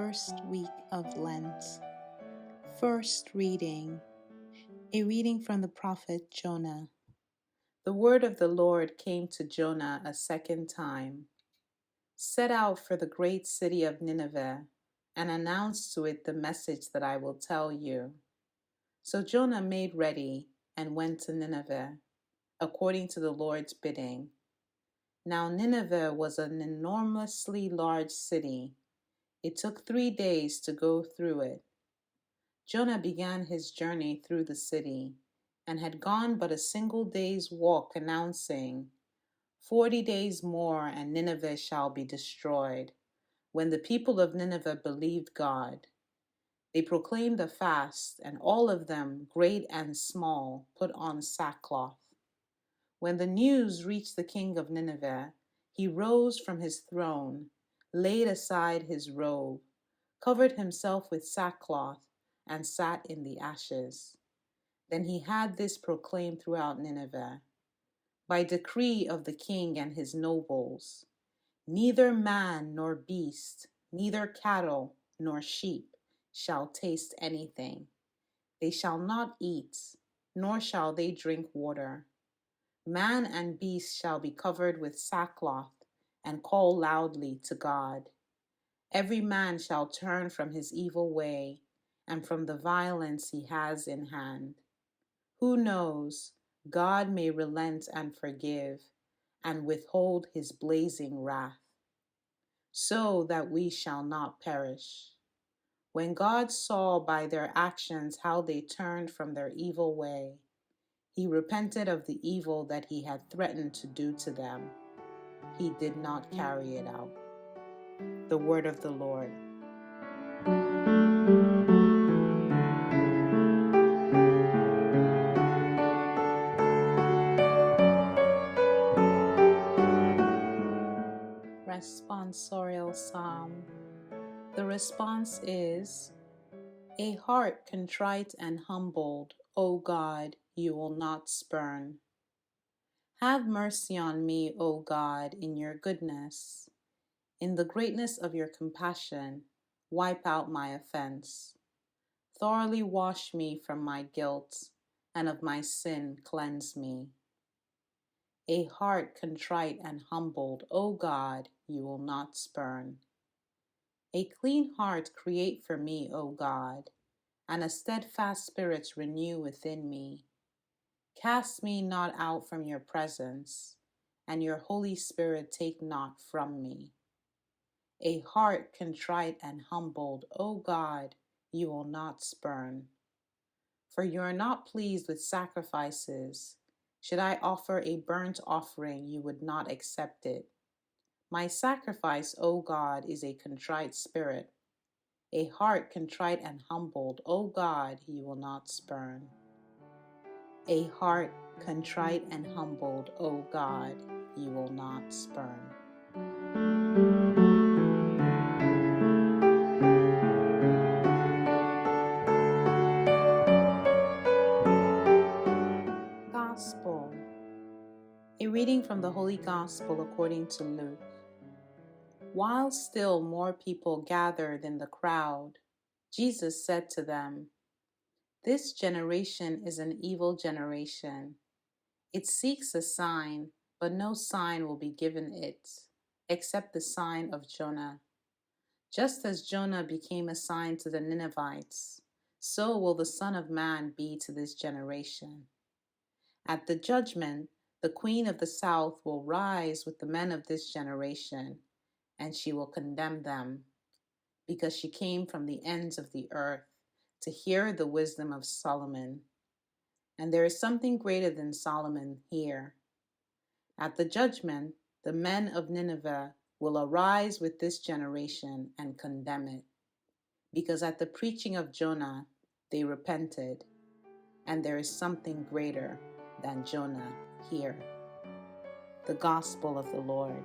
first week of Lent. First reading, a reading from the prophet Jonah. The word of the Lord came to Jonah a second time. Set out for the great city of Nineveh and announce to it the message that I will tell you. So Jonah made ready and went to Nineveh, according to the Lord's bidding. Now Nineveh was an enormously large city. It took 3 days to go through it. Jonah began his journey through the city and had gone but a single day's walk, announcing, 40 days more and Nineveh shall be destroyed. When the people of Nineveh believed God, they proclaimed a fast, and all of them, great and small, put on sackcloth. When the news reached the king of Nineveh, he rose from his throne, laid aside his robe, covered himself with sackcloth, and sat in the ashes. Then he had this proclaimed throughout Nineveh, by decree of the king and his nobles, neither man nor beast, neither cattle nor sheep shall taste anything. They shall not eat, nor shall they drink water. Man and beast shall be covered with sackcloth and call loudly to God. Every man shall turn from his evil way and from the violence he has in hand. Who knows, God may relent and forgive and withhold his blazing wrath, so that we shall not perish. When God saw by their actions how they turned from their evil way, he repented of the evil that he had threatened to do to them. He did not carry it out. The word of the Lord. Responsorial Psalm. The response is, a heart contrite and humbled, O God, you will not spurn. Have mercy on me, O God, in your goodness. In the greatness of your compassion, wipe out my offense. Thoroughly wash me from my guilt, and of my sin cleanse me. A heart contrite and humbled, O God, you will not spurn. A clean heart create for me, O God, and a steadfast spirit renew within me. Cast me not out from your presence, and your Holy Spirit take not from me. A heart contrite and humbled, O God, you will not spurn. For you are not pleased with sacrifices. Should I offer a burnt offering, you would not accept it. My sacrifice, O God, is a contrite spirit. A heart contrite and humbled, O God, you will not spurn. A heart contrite and humbled, O God, you will not spurn. Gospel. A reading from the Holy Gospel according to Luke. While still more people gathered in the crowd, Jesus said to them, this generation is an evil generation. It seeks a sign, but no sign will be given it, except the sign of Jonah. Just as Jonah became a sign to the Ninevites, so will the Son of Man be to this generation. At the judgment, the Queen of the South will rise with the men of this generation, and she will condemn them, because she came from the ends of the earth to hear the wisdom of Solomon. And there is something greater than Solomon here. At the judgment, the men of Nineveh will arise with this generation and condemn it, because at the preaching of Jonah they repented, and there is something greater than Jonah here. The Gospel of the Lord.